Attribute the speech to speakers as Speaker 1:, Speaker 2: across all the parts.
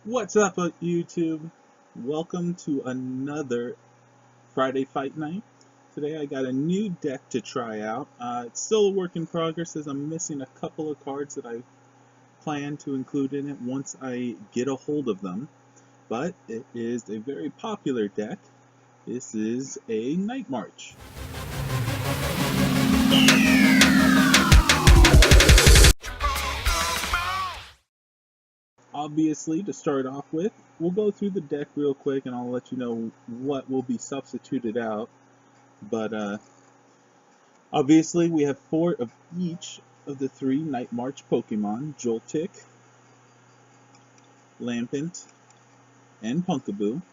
Speaker 1: What's up, YouTube? Welcome to another Friday Fight Night. Today I got a new deck to try out. It's still a work in progress as I'm missing a couple of cards that I plan to include in it once I get a hold of them. But it is a very popular deck. This is a Night March. Obviously, to start off with, we'll go through the deck real quick and I'll let you know what will be substituted out. But obviously, we have 4 of each of the 3 Night March Pokemon, Joltik, Lampent, and Pumpkaboo.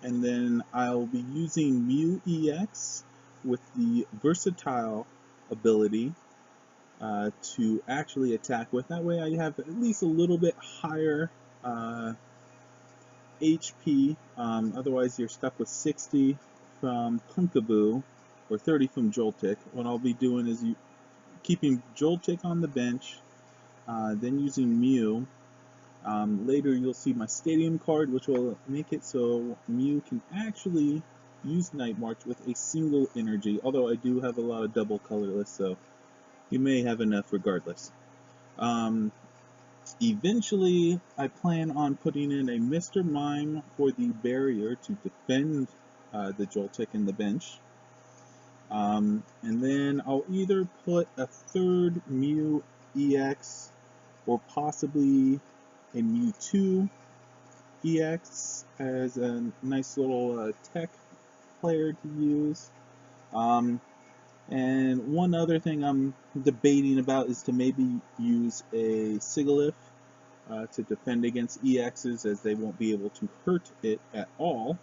Speaker 1: And then I'll be using Mew EX with the Versatile ability to actually attack with. That way I have at least a little bit higher HP. Otherwise, you're stuck with 60 from Pumpkaboo or 30 from Joltik. What I'll be doing is keeping Joltik on the bench, then using Mew. Later you'll see my Stadium card, which will make it so Mew can actually use Night March with a single energy, although I do have a lot of double colorless, so you may have enough regardless. Eventually, I plan on putting in a Mr. Mime for the barrier to defend the Joltik in the bench. And then I'll either put a third Mew EX or possibly a Mewtwo EX as a nice little tech player to use. And one other thing I'm debating about is to maybe use a Sigilyph to defend against EXs, as they won't be able to hurt it at all.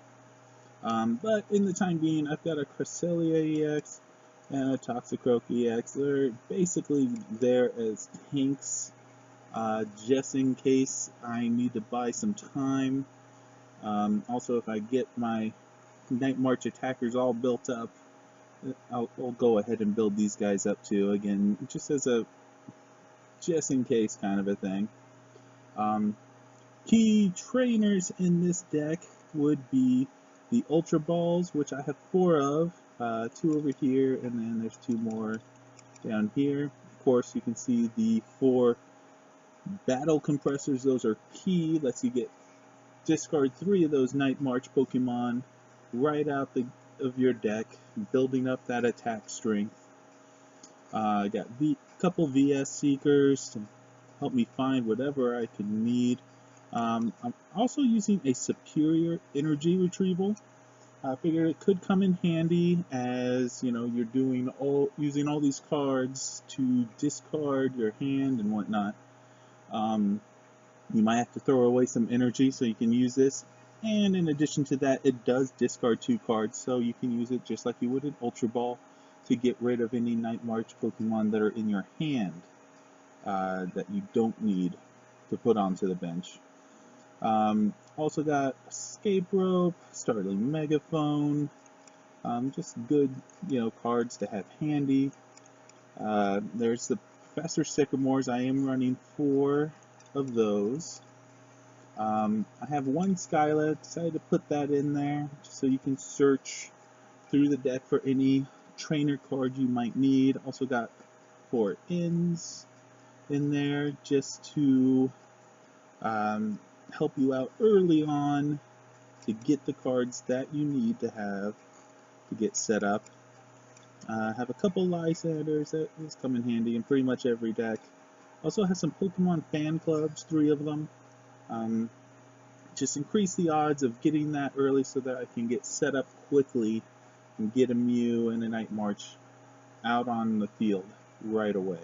Speaker 1: But in the time being, I've got a Cresselia EX and a Toxicroak EX. They're basically there as tanks, just in case I need to buy some time. Also, if I get my Night March attackers all built up, I'll go ahead and build these guys up too. Again, just as a just in case kind of a thing. Key trainers in this deck would be the Ultra Balls, which I have 4 of, 2 over here, and then there's 2 more down here. Of course, you can see the 4 Battle Compressors. Those are key. Lets you discard 3 of those Night March Pokemon right out of your deck, building up that attack strength. I got a couple VS Seekers to help me find whatever I could need. I'm also using a Superior Energy Retrieval. I figure it could come in handy as you're using all these cards to discard your hand and whatnot. You might have to throw away some energy so you can use this. And in addition to that, it does discard 2 cards, so you can use it just like you would an Ultra Ball to get rid of any Night March Pokemon that are in your hand that you don't need to put onto the bench. Also got Escape Rope, Startling Megaphone, just good cards to have handy. There's the Professor Sycamores. I am running 4 of those. I have 1 Skyla, decided to put that in there just so you can search through the deck for any trainer card you might need. Also got 4 Ins in there just to help you out early on to get the cards that you need to have to get set up. I have a couple Lysanders that come in handy in pretty much every deck. Also have some Pokemon fan clubs, 3 of them. Just increase the odds of getting that early so that I can get set up quickly and get a Mew and a Night March out on the field right away.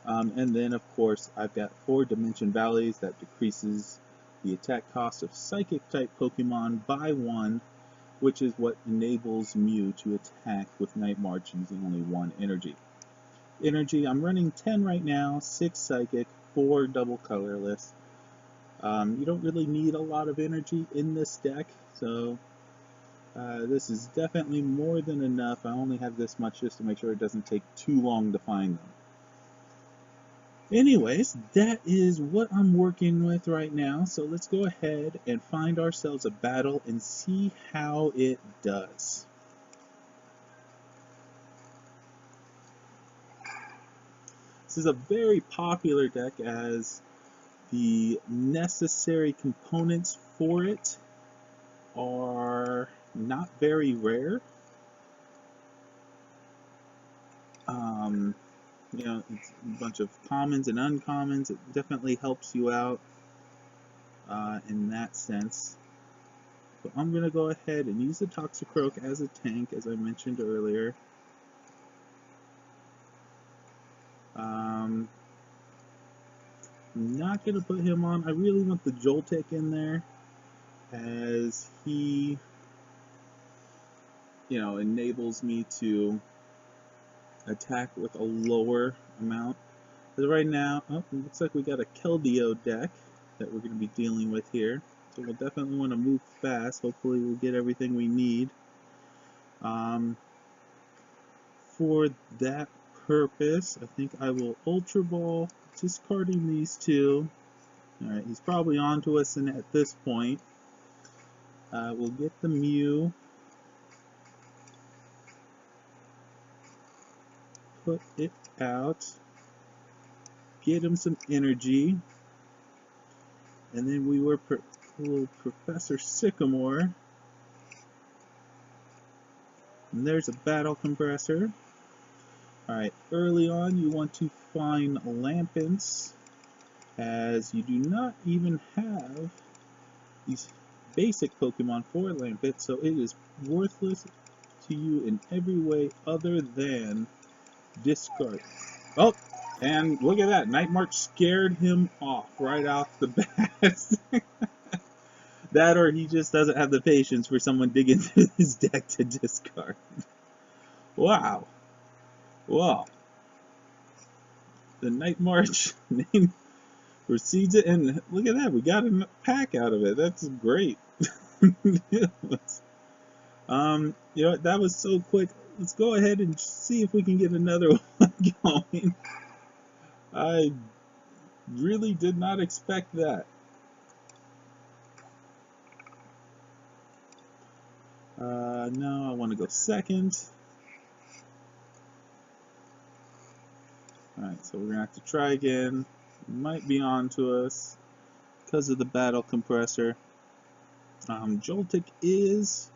Speaker 1: And then, of course, I've got 4 Dimension Valleys that decreases the attack cost of Psychic-type Pokemon by 1, which is what enables Mew to attack with Night March using only 1 energy. I'm running 10 right now, 6 Psychic, 4 double colorless. You don't really need a lot of energy in this deck, so this is definitely more than enough. I only have this much just to make sure it doesn't take too long to find them. Anyways, that is what I'm working with right now. So let's go ahead and find ourselves a battle and see how it does. This is a very popular deck as the necessary components for it are not very rare. You know, it's a bunch of commons and uncommons. It definitely helps you out in that sense. But I'm going to go ahead and use the Toxicroak as a tank, as I mentioned earlier. I'm not going to put him on. I really want the Joltik in there, as he, you know, enables me to attack with a lower amount. But right now, oh, it looks like we got a Keldeo deck that we're going to be dealing with here. So we'll definitely want to move fast. Hopefully we'll get everything we need. For that purpose, I think I will Ultra Ball, discarding these two. Alright, he's probably on to us at this point. We'll get the Mew. Put it out. Get him some energy. And then we will Professor Sycamore. And there's a Battle Compressor. Alright, early on you want to find Lampents, as you do not even have these basic Pokemon for Lampent, so it is worthless to you in every way other than discard. Oh, and look at that, Night March scared him off right off the bat. That, or he just doesn't have the patience for someone digging through his deck to discard. Wow. Wow. The Night March name proceeds it, and look at that, we got a pack out of it. That's great. You know, that was so quick. Let's go ahead and see if we can get another one going. I really did not expect that. No, I want to go second. Alright, so we're going to have to try again. It might be on to us because of the Battle Compressor. Joltik is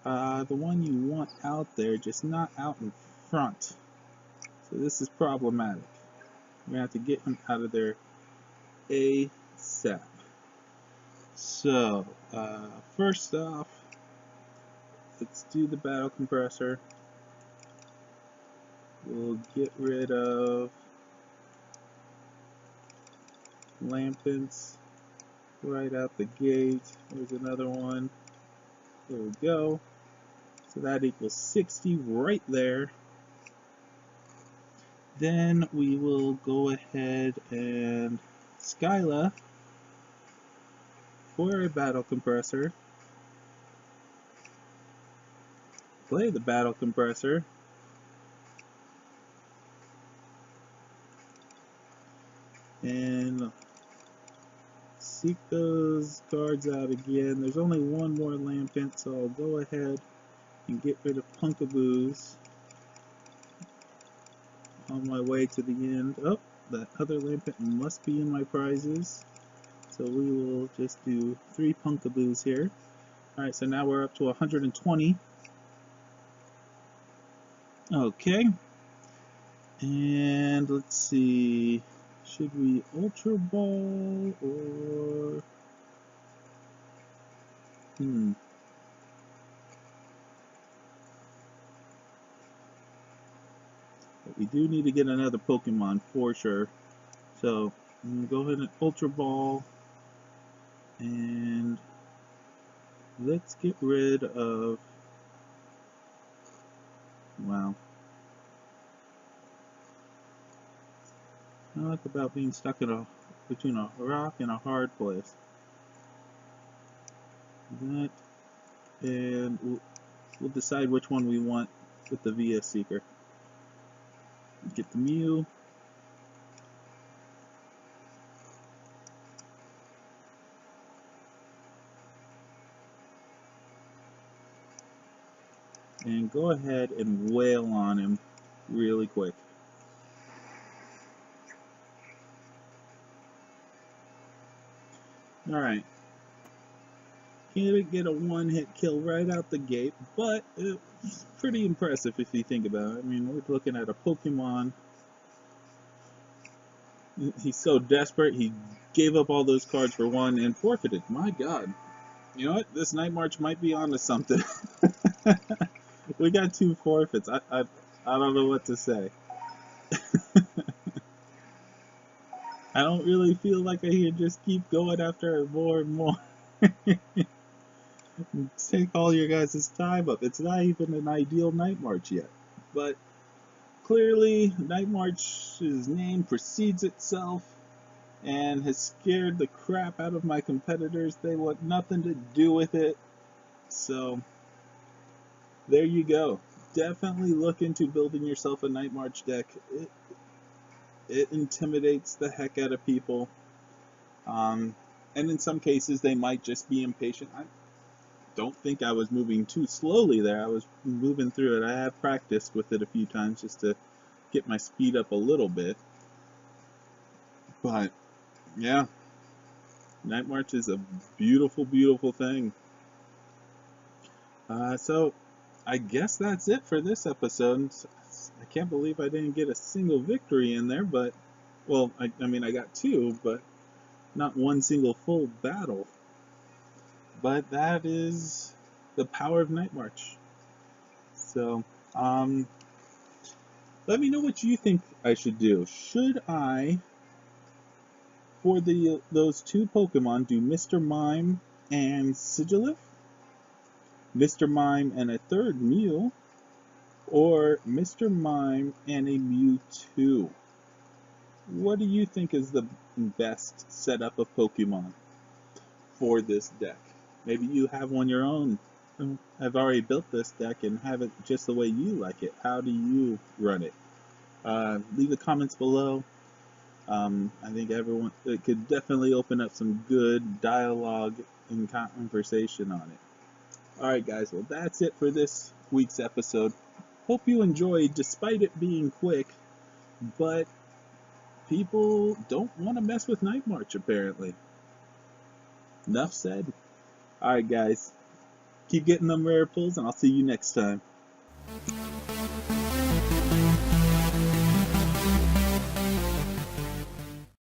Speaker 1: the one you want out there, just not out in front. So this is problematic. We're going to have to get him out of there ASAP. So, first off, let's do the Battle Compressor. We'll get rid of Lampents right out the gate. There's another one. There we go. So that equals 60 right there. Then we will go ahead and Skyla for a Battle Compressor. Play the Battle Compressor. And seek those cards out again. There's only one more Lampent, so I'll go ahead and get rid of Punkaboos on my way to the end. Oh, that other Lampent must be in my prizes. So we will just do 3 Punkaboos here. Alright, so now we're up to 120. Okay. And let's see. Should we Ultra Ball or... But we do need to get another Pokemon for sure. So I'm going to go ahead and Ultra Ball. And let's get rid of... Wow. I like about being stuck in between a rock and a hard place. That, and we'll decide which one we want with the VS Seeker. Get the Mew. and go ahead and wail on him really quick. Alright, can't get a one-hit kill right out the gate, but it's pretty impressive if you think about it. I mean, we're looking at a Pokemon. He's so desperate, he gave up all those cards for one and forfeited. My god. You know what? This Night March might be onto something. We got 2 forfeits. I don't know what to say. I don't really feel like I can just keep going after more and more. Take all your guys' time up. It's not even an ideal Night March yet. But clearly, Night March's name precedes itself and has scared the crap out of my competitors. They want nothing to do with it. So, there you go. Definitely look into building yourself a Night March deck. It intimidates the heck out of people. And in some cases, they might just be impatient. I don't think I was moving too slowly there. I was moving through it. I have practiced with it a few times just to get my speed up a little bit. But, yeah. Night March is a beautiful, beautiful thing. So, I guess that's it for this episode. I can't believe I didn't get a single victory in there, but, well, I mean, I got 2, but not one single full battle. But that is the power of Night March. So, let me know what you think I should do. Should I, for those 2 Pokemon, do Mr. Mime and Sigilif? Mr. Mime and a 3rd Mew? Or Mr. Mime and a Mewtwo? What do you think is the best setup of Pokemon for this deck? Maybe you have one your own. I've already built this deck and have it just the way you like it. How do you run it? Leave the comments below. I think it could definitely open up some good dialogue and conversation on it. Alright guys, well that's it for this week's episode. Hope you enjoyed despite it being quick, but people don't want to mess with Night March apparently. Enough said. Alright guys, keep getting them rare pulls and I'll see you next time.